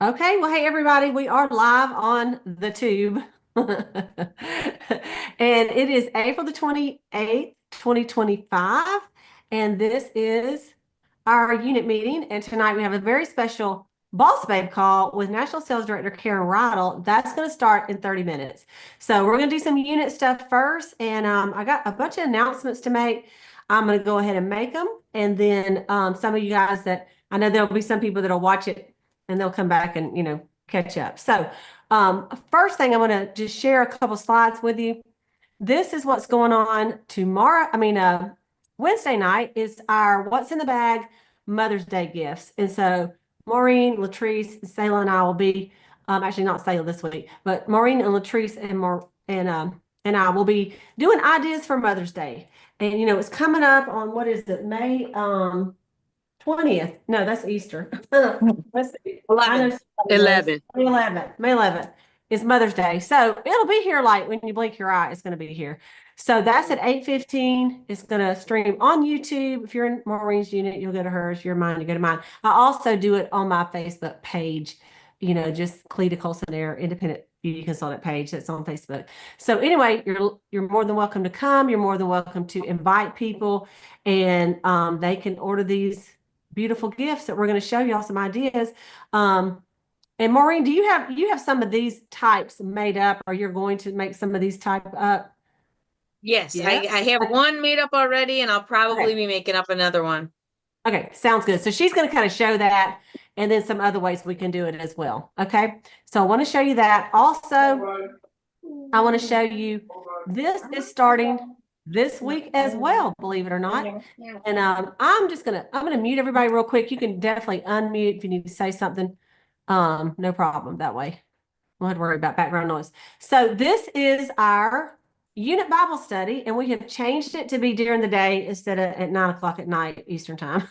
Okay, well, hey everybody, we are live on the tube. And it is April the 28th, 2025, and this is our unit meeting. And tonight we have a very special Boss Babe call with National Sales Director Karen Riddle. That's going to start in 30 minutes. So we're going to do some unit stuff first, and I got a bunch of announcements to make. I'm going to go ahead and make them, and then some of you guys that I know there'll be some people that'll watch it and they'll come back and, catch up. So, first thing, I'm going to just share a couple slides with you. This is what's going on tomorrow. Wednesday night is our What's in the Bag Mother's Day gifts. And so Maureen, Latrice, Sala, and I will be, actually not Sala this week, but Maureen and Latrice and I will be doing ideas for Mother's Day. And, it's coming up on, what is it, May, 20th. No, that's Easter. Let's see. I know 11. somebody knows. 11. May 11th. May 11th is Mother's Day. So it'll be here like when you blink your eye, it's going to be here. So that's at 8:15. It's going to stream on YouTube. If you're in Maureen's unit, you'll go to hers. If you're mine, you go to mine. I also do it on my Facebook page, just Cleta Colson-Eyre Independent Beauty Consultant page that's on Facebook. So anyway, you're more than welcome to come. You're more than welcome to invite people, and they can order these beautiful gifts that we're going to show y'all some ideas. And Maureen, do you have some of these types made up, or you're going to make some of these type up? Yes, Yeah. I have one made up already, and I'll probably Okay. be making up another one. Okay, sounds good. So she's going to kind of show that, and then some other ways we can do it as well. Okay. So I want to show you that. Also, I want to show you this is starting this week as well, believe it or not. And I'm gonna mute everybody real quick. You can definitely unmute if you need to say something. No problem that way. We'll have to worry about background noise. So this is our unit Bible study, and we have changed it to be during the day instead of at 9 o'clock at night Eastern time.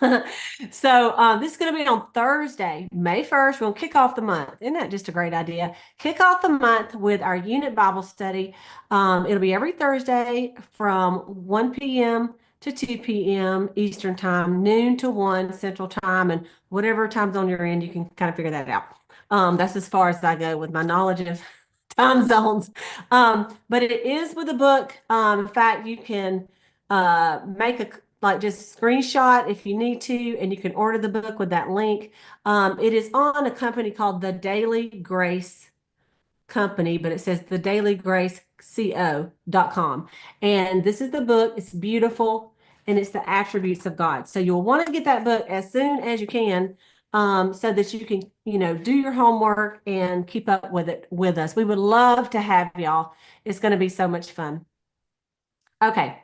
So this is going to be on Thursday, May 1st. We'll kick off the month. Isn't that just a great idea? Kick off the month with our unit Bible study. It'll be every Thursday from 1 p.m. to 2 p.m. Eastern time, noon to 1 Central time, and whatever time's on your end, you can kind of figure that out. That's as far as I go with my knowledge of time zones. But it is with a book. In fact, you can make just screenshot if you need to, and you can order the book with that link. It is on a company called the Daily Grace Company, but it says the dailygraceco.com. And this is the book. It's beautiful, and it's the attributes of God. So you'll want to get that book as soon as you can, so that you can, do your homework and keep up with it with us. We would love to have y'all. It's going to be so much fun. Okay,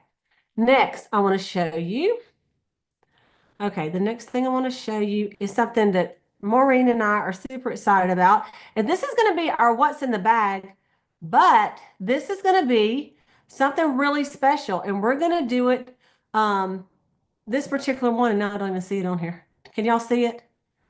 next I want to show you. Okay, the next thing I want to show you is something that Maureen and I are super excited about. And this is going to be our What's in the Bag, but this is going to be something really special. And we're going to do it this particular one. And now I don't even see it on here. Can y'all see it?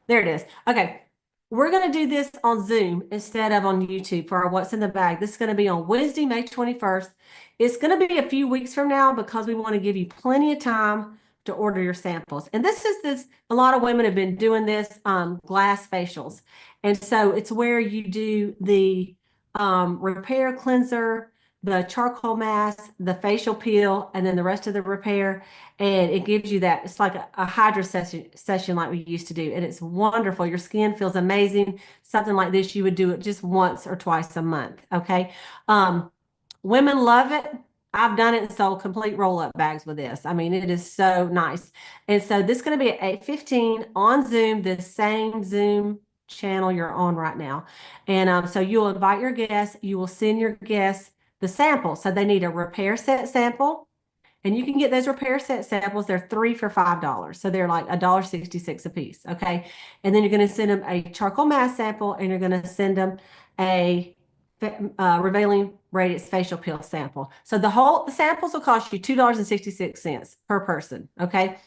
There it is. Okay. We're going to do this on Zoom instead of on YouTube for our What's in the Bag. This is going to be on Wednesday, May 21st. It's going to be a few weeks from now because we want to give you plenty of time to order your samples. And a lot of women have been doing this glass facials. And so it's where you do the repair cleanser, the charcoal mask, the facial peel, and then the rest of the repair. And it gives you that. It's like a hydro session like we used to do. And it's wonderful. Your skin feels amazing. Something like this, you would do it just once or twice a month. Okay. Women love it. I've done it and sold complete roll-up bags with this. I mean, it is so nice. And so this is going to be at 8:15 on Zoom, the same Zoom channel you're on right now. And so you'll invite your guests. You will send your guests the sample. So they need a repair set sample. And you can get those repair set samples. They're 3 for $5. So they're like $1.66 a piece. Okay. And then you're going to send them a charcoal mask sample, and you're going to send them a revealing radiance facial peel sample. So the samples will cost you $2.66 per person. Okay.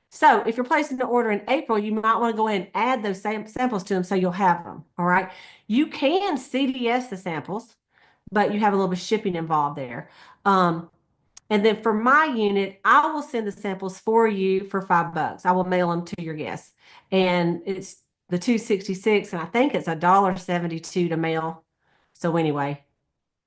So if you're placing an order in April, you might want to go ahead and add those samples to them so you'll have them. All right. You can CDS the samples, but you have a little bit of shipping involved there. And then for my unit, I will send the samples for you for $5. I will mail them to your guests. And it's the 266, and I think it's $1.72 to mail. So anyway,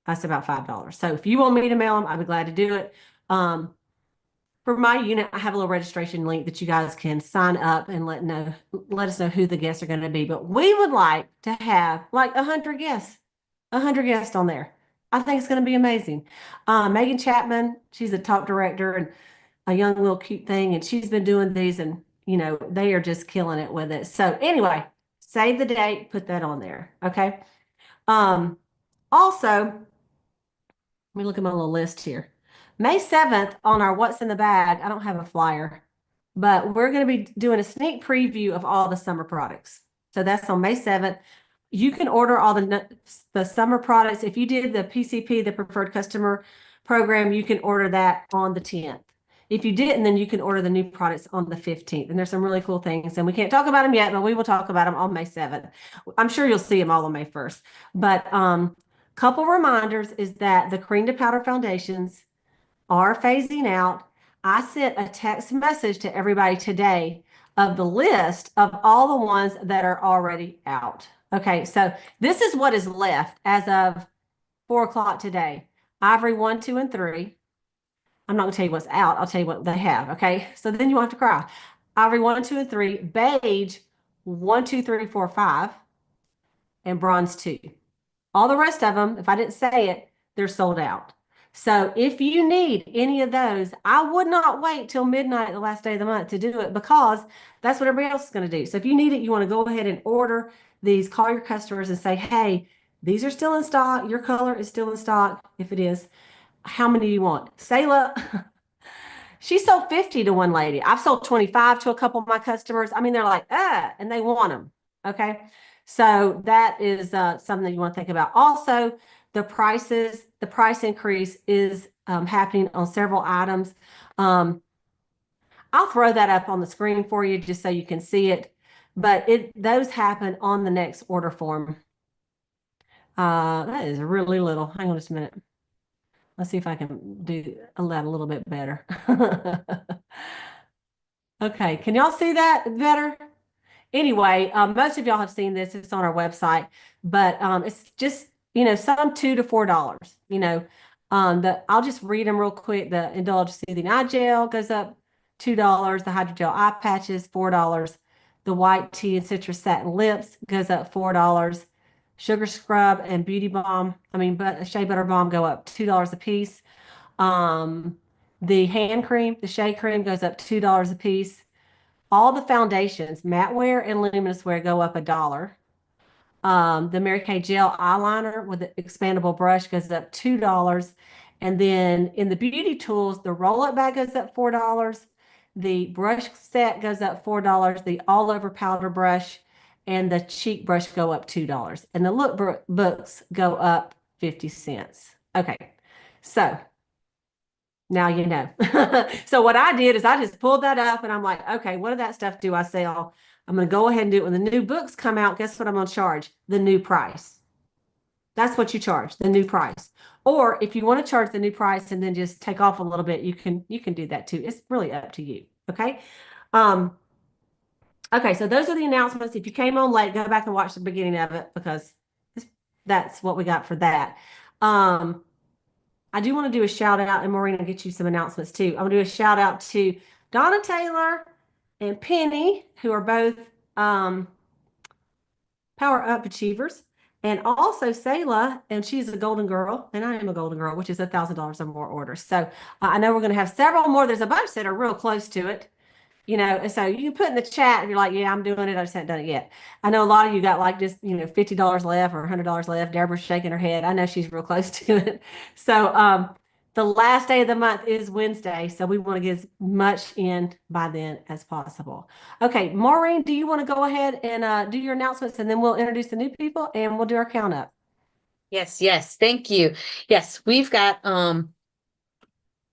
that's about $5. So if you want me to mail them, I'd be glad to do it. For my unit, I have a little registration link that you guys can sign up and let us know who the guests are going to be. But we would like to have like 100 guests on there. I think it's going to be amazing. Megan Chapman, she's the top director and a young little cute thing, and she's been doing these, and they are just killing it with it. So anyway, save the date, put that on there. Okay. Also, let me look at my little list here. May 7th on our What's in the Bag, I don't have a flyer, but we're going to be doing a sneak preview of all the summer products. So that's on May 7th. You can order all the summer products. If you did the PCP, the Preferred Customer Program, you can order that on the 10th. If you didn't, then you can order the new products on the 15th. And there's some really cool things. And we can't talk about them yet, but we will talk about them on May 7th. I'm sure you'll see them all on May 1st. But couple reminders is that the cream to powder foundations are phasing out. I sent a text message to everybody today of the list of all the ones that are already out. Okay, so this is what is left as of 4 o'clock today. Ivory 1, 2, and 3. I'm not going to tell you what's out. I'll tell you what they have. Okay, so then you won't have to cry. Ivory 1, 2, and 3. Beige 1, 2, 3, 4, 5. And bronze 2. All the rest of them, if I didn't say it, they're sold out. So if you need any of those, I would not wait till midnight the last day of the month to do it, because that's what everybody else is going to do. So if you need it, you want to go ahead and order these, call your customers and say, hey, these are still in stock. Your color is still in stock. If it is, how many do you want? Sala, she sold 50 to one lady. I've sold 25 to a couple of my customers. I mean, they're like, and they want them. Okay. So that is something that you want to think about. Also, the price increase is happening on several items. I'll throw that up on the screen for you just so you can see it. But those happen on the next order form. That is really little. Hang on just a minute. Let's see if I can do that a little bit better. Okay, can y'all see that better? Anyway, most of y'all have seen this. It's on our website, but it's just, some $2 to $4, I'll just read them real quick. The Indulge Soothing Eye Gel goes up $2. The Hydrogel Eye Patches, $4. The White Tea and Citrus Satin Lips goes up $4. Sugar Scrub and Beauty Balm, Shea Butter Balm go up $2 a piece. The hand cream, the Shea Cream goes up $2 a piece. All the foundations, matte wear and luminous wear, go up $1. The Mary Kay Gel Eyeliner with the expandable brush goes up $2. And then in the beauty tools, the roll-up bag goes up $4. The brush set goes up $4. The all-over powder brush and the cheek brush go up $2. And the look books go up 50 cents. Okay, so now you know. So what I did is I just pulled that up and I'm like, okay, what of that stuff do I sell? I'm going to go ahead and do it. When the new books come out, guess what I'm going to charge? The new price. That's what you charge, the new price. Or if you want to charge the new price and then just take off a little bit, you can do that too. It's really up to you. Okay. Okay, so those are the announcements. If you came on late, go back and watch the beginning of it, because that's what we got for that. I do want to do a shout out, and Maureen will get you some announcements too. I'm going to do a shout out to Donna Taylor and Penny, who are both Power Up Achievers, and also Sala, and she's a Golden Girl, and I am a Golden Girl, which is $1,000 or more orders. So I know we're going to have several more. There's a bunch that are real close to it. So you can put in the chat if you're like, yeah, I'm doing it. I just haven't done it yet. I know a lot of you got like just, $50 left or $100 left. Deborah's shaking her head. I know she's real close to it. So the last day of the month is Wednesday. So we want to get as much in by then as possible. Okay, Maureen, do you want to go ahead and do your announcements, and then we'll introduce the new people and we'll do our count up. Yes. Thank you. Yes, we've got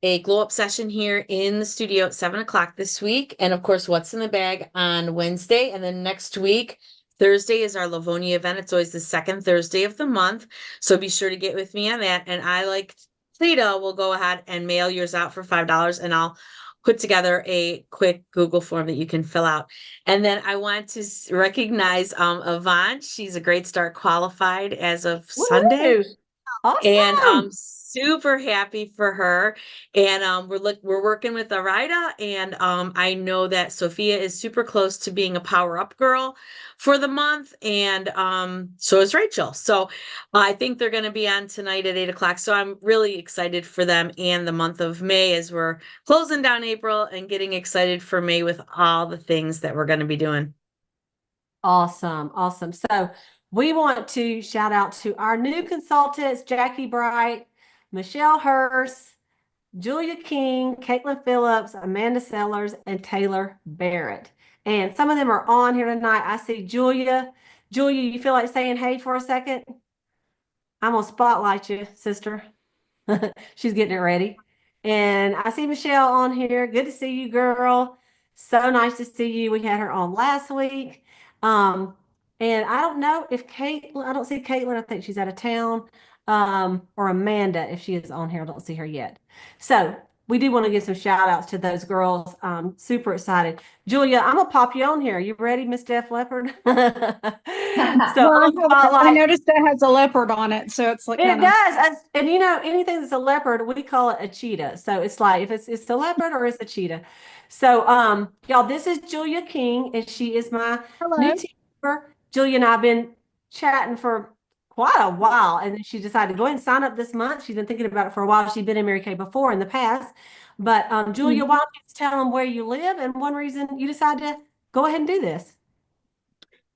a glow up session here in the studio at 7 o'clock this week. And of course, What's in the Bag on Wednesday. And then next week, Thursday, is our Livonia event. It's always the second Thursday of the month. So be sure to get with me on that. And I, like Cleta, will go ahead and mail yours out for $5, and I'll put together a quick Google form that you can fill out. And then I want to recognize Yvonne. She's a Great Start qualified as of Sunday. Woo! And I'm Awesome. super happy for her. And we're working with Arida, and I know that Sophia is super close to being a power up girl for the month, and so is Rachel. So I think they're going to be on tonight at 8 o'clock. So I'm really excited for them and the month of May as we're closing down April and getting excited for May with all the things that we're going to be doing. Awesome. Awesome. So we want to shout out to our new consultants, Jackie Bright, Michelle Hurst, Julia King, Caitlin Phillips, Amanda Sellers, and Taylor Barrett. And some of them are on here tonight. I see Julia. Julia, you feel like saying hey for a second? I'm gonna spotlight you, sister. She's getting it ready. And I see Michelle on here. Good to see you, girl. So nice to see you. We had her on last week. Um, and I don't know if Caitlin, I don't see Caitlin. I think she's out of town. Or Amanda, if she is on here. I don't see her yet. So we do want to give some shout outs to those girls. Super excited. Julia, I'm gonna pop you on here. You ready, Miss Def Leopard? So Well, I'm gonna I spotlight. noticed it has a leopard on it, so it's like It kind of. does. And you know, anything that's a leopard, we call it a cheetah. So it's like if it's a leopard or it's a cheetah. So y'all, this is Julia King, and she is my new Hello. team member. Julia and I have been chatting for quite a while, and then she decided to go ahead and sign up this month. She's been thinking about it for a while. She'd been in Mary Kay before in the past. But Julia, why don't you tell them where you live and one reason you decided to go ahead and do this?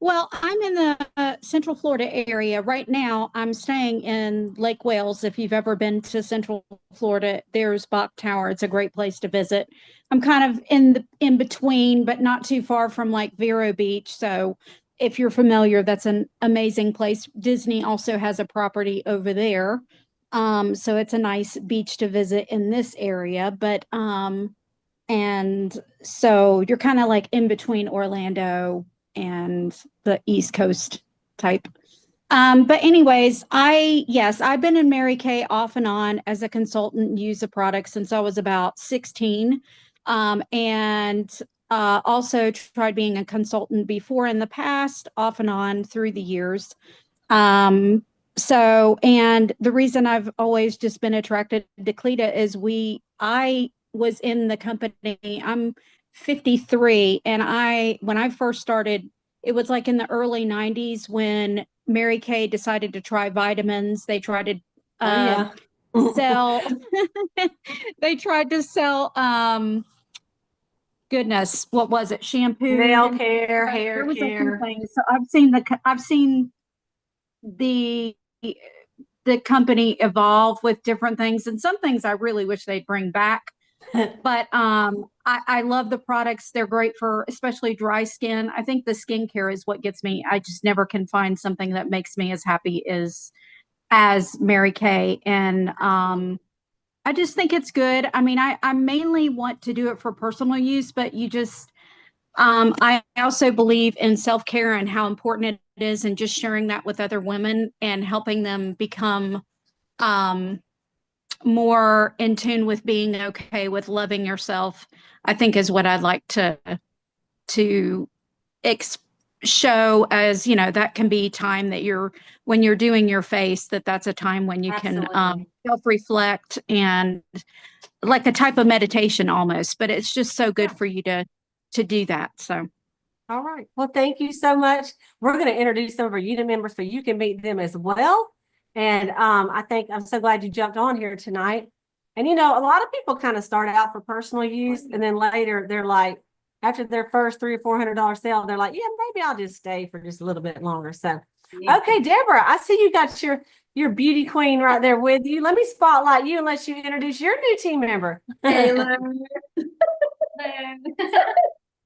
Well, I'm in the Central Florida area right now. I'm staying in Lake Wales. If you've ever been to Central Florida, there's Bach Tower. It's a great place to visit. I'm kind of in between, but not too far from like Vero Beach. So if you're familiar, that's an amazing place. Disney also has a property over there. So it's a nice beach to visit in this area. But and so you're kind of like in between Orlando and the East Coast type. But anyways, yes, I've been in Mary Kay off and on as a consultant, use the product since I was about 16. And also tried being a consultant before in the past, off and on through the years. And the reason I've always just been attracted to Cleta is I was in the company. I'm 53, and when I first started, it was like in the early 90s when Mary Kay decided to try vitamins. They tried to Oh yeah. sell they tried to sell goodness, what was it? Nail Shampoo. care, There hair was a few care. things. So I've seen the company evolve with different things, and some things I really wish they'd bring back. But I love the products. They're great for especially dry skin. I think the skincare is what gets me. I just never can find something that makes me as happy as Mary Kay. And I just think it's good. I mean, I mainly want to do it for personal use, but I also believe in self-care and how important it is, and just sharing that with other women and helping them become more in tune with being okay with loving yourself, I think is what I'd like to ex- show as, that can be time that when you're doing your face, that's a time when you can Absolutely. self-reflect, and like a type of meditation almost, but it's just so good Yeah. for you to do that. So All right. Well, thank you so much. We're going to introduce some of our unit members so you can meet them as well. And I think I'm so glad you jumped on here tonight. And you know, a lot of people kind of start out for personal use, and then later they're like, after their first $300 or $400 sale, they're like, yeah, maybe I'll just stay for just a little bit longer. So, okay, Deborah, I see you got your beauty queen right there with you. Let me spotlight you and let you introduce your new team member. Taylor.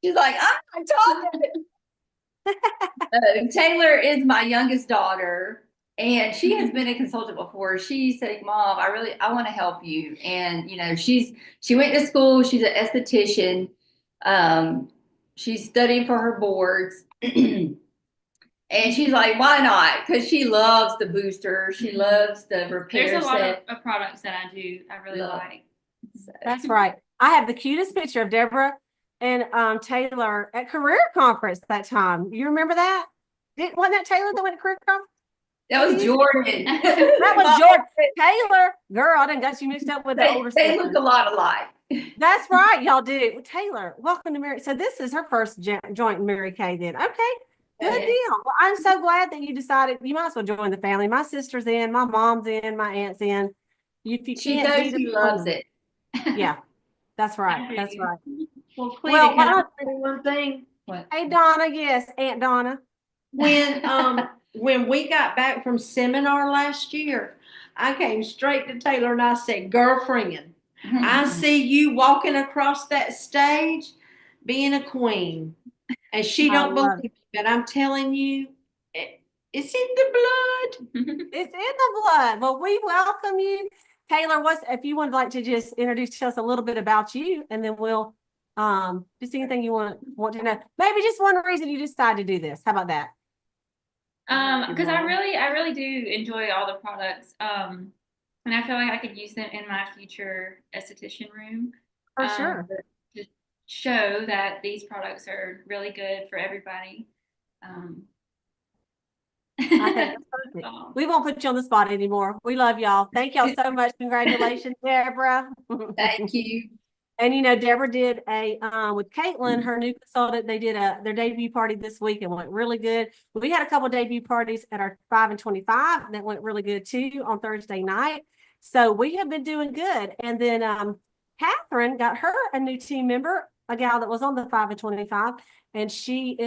She's like, I'm talking. Taylor is my youngest daughter, and she has been a consultant before. She said, Mom, I want to help you. And she went to school, she's an esthetician. She's studying for her boards. And she's like, why not? Because she loves the booster. She loves the repair There's a lot set. of products that I really Love. like. That's right. I have the cutest picture of Deborah and Taylor at career conference that time. You remember that? Wasn't that Taylor that went to career conference? That was Jordan. That was Jordan. Taylor, girl, I done got you mixed up with the older They sister. look a lot alike. That's right, y'all do. Taylor, welcome to Mary. So this is her first joint in Mary Kay then. Okay, good Yes. deal. Well, I'm so glad that you decided you might as well join the family. My sister's in, my mom's in, my aunt's in. If you She can't knows beat he it, loves it. yeah, that's right. That's right. Well, Well, Cleta, why can I don't- say one thing? What? Hey, Donna, yes, Aunt Donna. When we got back from seminar last year, I came straight to Taylor and I said, girlfriend, I see you walking across that stage being a queen. And she I don't love believe it, but I'm telling you, it's in the blood. It's in the blood. Well, we welcome you. Taylor, if you would like to just introduce us a little bit about you, and then we'll just anything you want to know. Maybe just one reason you decided to do this. How about that? Because I really do enjoy all the products. And I feel like I could use them in my future esthetician room. For sure. To show that these products are really good for everybody. I think that's perfect. We won't put you on the spot anymore. We love y'all. Thank y'all so much. Congratulations, Deborah. Thank you. And Deborah did a with Caitlin, her new consultant. They did their debut party this week and went really good. We had a couple of debut parties at our 5 and 25 that went really good too on Thursday night. So we have been doing good. And then Catherine got her a new team member, a gal that was on the 5 and 25, and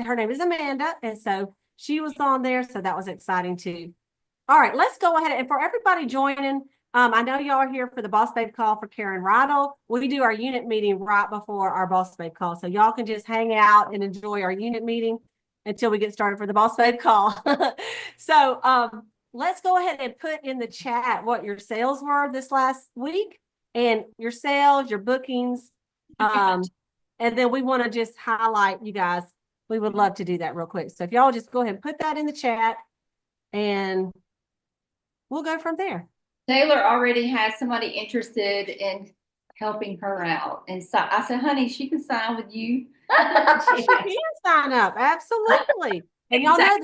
her name is Amanda, and so she was on there. So that was exciting too. All right, let's go ahead and for everybody joining. I know y'all are here for the Boss Babe call for Karen Rydell. We do our unit meeting right before our Boss Babe call. So y'all can just hang out and enjoy our unit meeting until we get started for the Boss Babe call. So let's go ahead and put in the chat what your sales were this last week and your sales, your bookings. And then we want to just highlight you guys. We would love to do that real quick. So if y'all just go ahead and put that in the chat and we'll go from there. Taylor already has somebody interested in helping her out. And so I said, honey, she can sign with you. She can sign up. Absolutely. And y'all know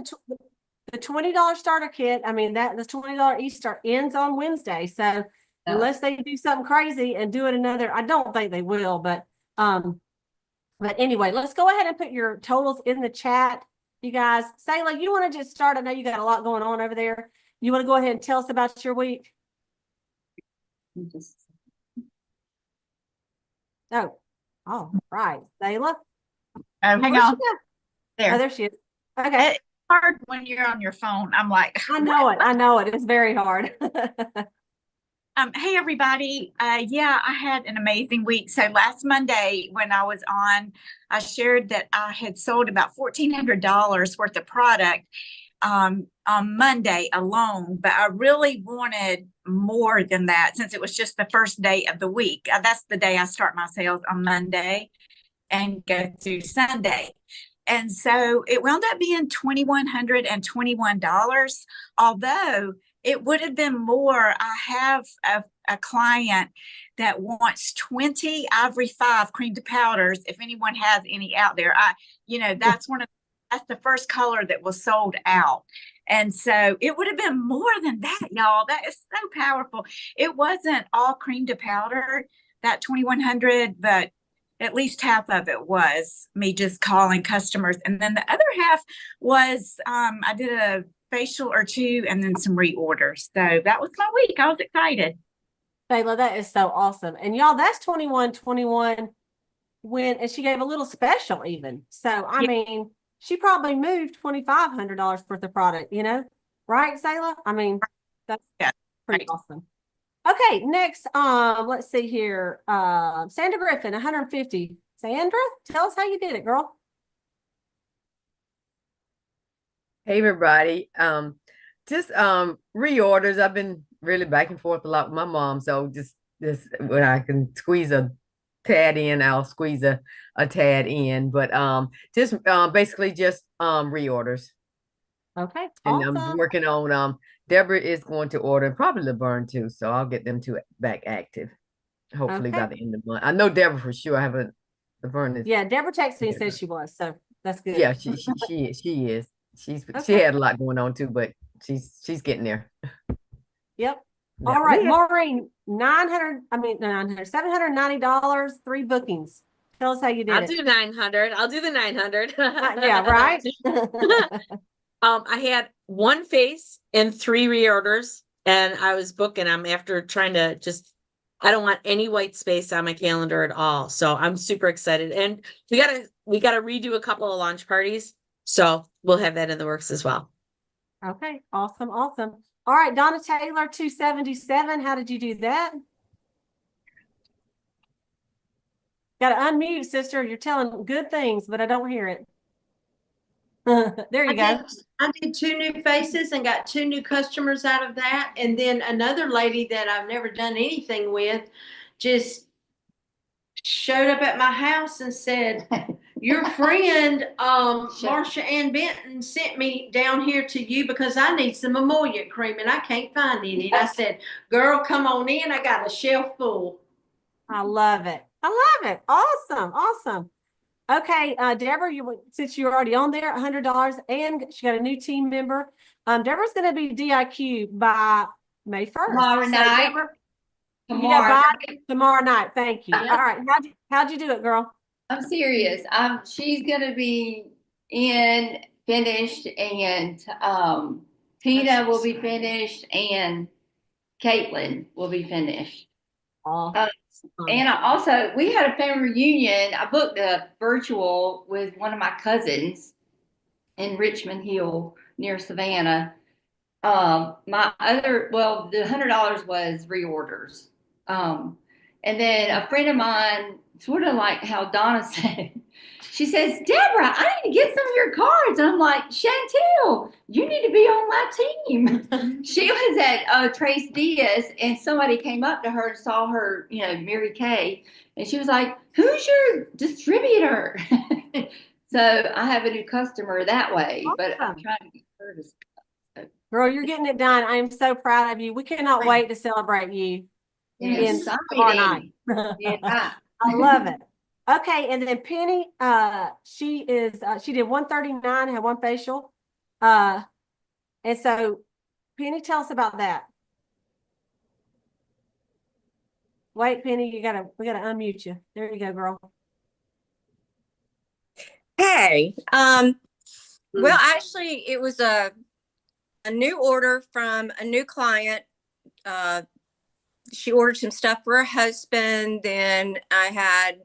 the $20 starter kit. I mean, the $20 e-start ends on Wednesday. So unless they do something crazy and do it another, I don't think they will, but anyway, let's go ahead and put your totals in the chat. You guys, Sala, you want to just start? I know you got a lot going on over there. You want to go ahead and tell us about your week? Oh, all right. Sala? Hang on. There. Oh, there she is. Okay. It's hard when you're on your phone. I'm like, I know it. I know it. It's very hard. Hey everybody. Yeah, I had an amazing week. So last Monday when I was on, I shared that I had sold about $1,400 worth of product on Monday alone, but I really wanted more than that since it was just the first day of the week. That's the day I start my sales, on Monday and go through Sunday. And so it wound up being $2,121, although it would have been more. I have a client that wants 20 Ivory 5 cream to powders. If anyone has any out there, that's that's the first color that was sold out. And so it would have been more than that, y'all. That is so powerful. It wasn't all cream to powder, that 2,100, but at least half of it was me just calling customers. And then the other half was I did a facial or two and then some reorders. So that was my week. I was excited. Shayla, that is so awesome. And y'all, that's 2121 and she gave a little special even. So, I mean, she probably moved $2,500 worth of product, right, Sala? I mean, that's pretty awesome. Okay, next, let's see here. Sandra Griffin, 150. Sandra, tell us how you did it, girl. Hey everybody. Just reorders. I've been really back and forth a lot with my mom, so just when I can squeeze a tad in, I'll squeeze a tad in. But just basically just reorders. Okay, and awesome. I'm working on Deborah is going to order, and probably Laverne too, so I'll get them back active. hopefully by Okay. the end of the month. I know Deborah for sure. I haven't, Laverne is, Yeah, Deborah texted me and said she was, so that's good. yeah, she is. She Okay. had a lot going on too, but she's getting there. Yep. Yeah. All right, Yeah. Maureen, $790, 3 bookings. Tell us how you did I'll it. do 900. I'll do the 900. Yeah, right? I had 1 face and 3 reorders, and I was booking them after trying to I don't want any white space on my calendar at all. So I'm super excited. And we gotta redo a couple of launch parties. So we'll have that in the works as well. Okay, awesome, awesome. All right, Donna Taylor, 277. How did you do that? Got to unmute, sister. You're telling good things, but I don't hear it. There you go. I did 2 new faces and got 2 new customers out of that. And then another lady that I've never done anything with just showed up at my house and said, your friend, Marsha Ann Benton sent me down here to you because I need some emollient cream and I can't find any. And I said, girl, come on in. I got a shelf full. I love it. I love it. Awesome. Awesome. Okay, Deborah, since you're already on there, $100, and she got a new team member. Deborah's going to be DIQ by May 1st. Tomorrow night. Deborah, Tomorrow. tomorrow night. Thank you. Yeah. All right. How'd you do it, girl? I'm serious. She's gonna be finished, and Tina will be finished, and Caitlin will be finished. And we had a family reunion. I booked a virtual with one of my cousins in Richmond Hill near Savannah. The $100 was reorders. And then a friend of mine, sort of like how Donna said, she says, Deborah, I need to get some of your cards. And I'm like, Chantel, you need to be on my team. She was at Trace Diaz, and somebody came up to her and saw her, Mary Kay. And she was like, who's your distributor? So I have a new customer that way, but I'm trying to get her to. Girl, you're getting it done. I am so proud of you. We cannot wait to celebrate you tomorrow night. Yeah. I love it. Okay, and then Penny, she did 139, had 1 facial. And so Penny, tell us about that. Wait, Penny, we gotta unmute you. There you go, girl. Hey, well, actually, it was a new order from a new client. She ordered some stuff for her husband. Then I had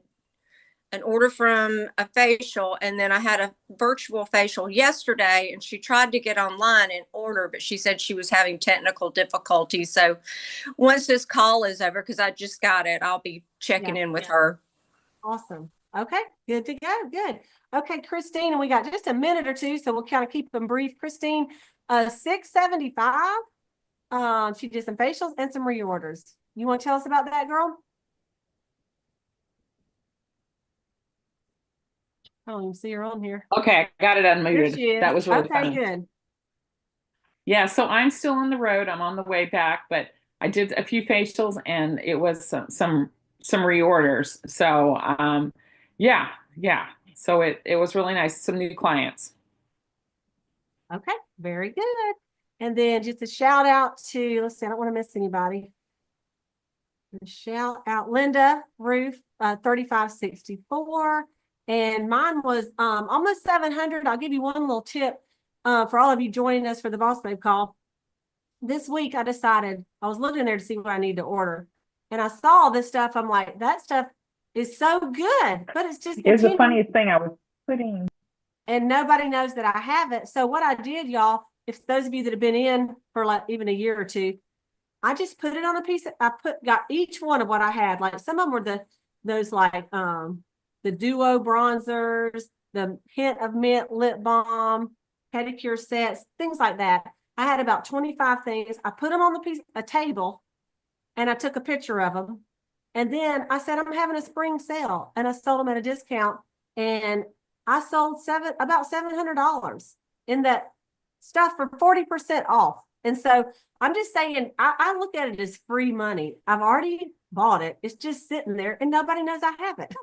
an order from a facial, and then I had a virtual facial yesterday, and she tried to get online and order, but she said she was having technical difficulties. So once this call is over, because I just got it, I'll be checking in with her. Awesome. Okay, good to go. Good. Okay, Christine, and we got just a minute or two, so we'll kind of keep them brief. Christine, 675. She did some facials and some reorders. You want to tell us about that, girl? I don't even see her on here. Okay, I got it unmuted. That was really okay, funny. Good. Yeah, so I'm still on the road. I'm on the way back, but I did a few facials and it was some reorders. So yeah. So it was really nice. Some new clients. Okay, very good. And then just a shout out to, let's see, I don't want to miss anybody. Shout out Linda Roof, 3564. And mine was almost 700. I'll give you one little tip for all of you joining us for the Boss Babe call. This week I decided, I was looking there to see what I need to order. And I saw this stuff. I'm like, that stuff is so good, but it's just. It's the funniest thing I was putting. And nobody knows that I have it. So what I did, y'all, if those of you that have been in for like even a year or two, I just put it on a piece. Got each one of what I had. Like some of them were those like the duo bronzers, the hint of mint lip balm, pedicure sets, things like that. I had about 25 things. I put them on a table, and I took a picture of them. And then I said, I'm having a spring sale, and I sold them at a discount. And I sold about $700 in that stuff for 40% off. And so I'm just saying, I look at it as free money. I've already bought it. It's just sitting there and nobody knows I have it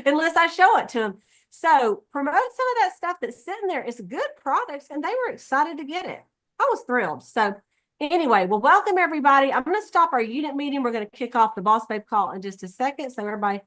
unless I show it to them. So promote some of that stuff that's sitting there. It's good products and they were excited to get it. I was thrilled. So anyway, well, welcome everybody. I'm going to stop our unit meeting. We're going to kick off the Boss Babe call in just a second. So everybody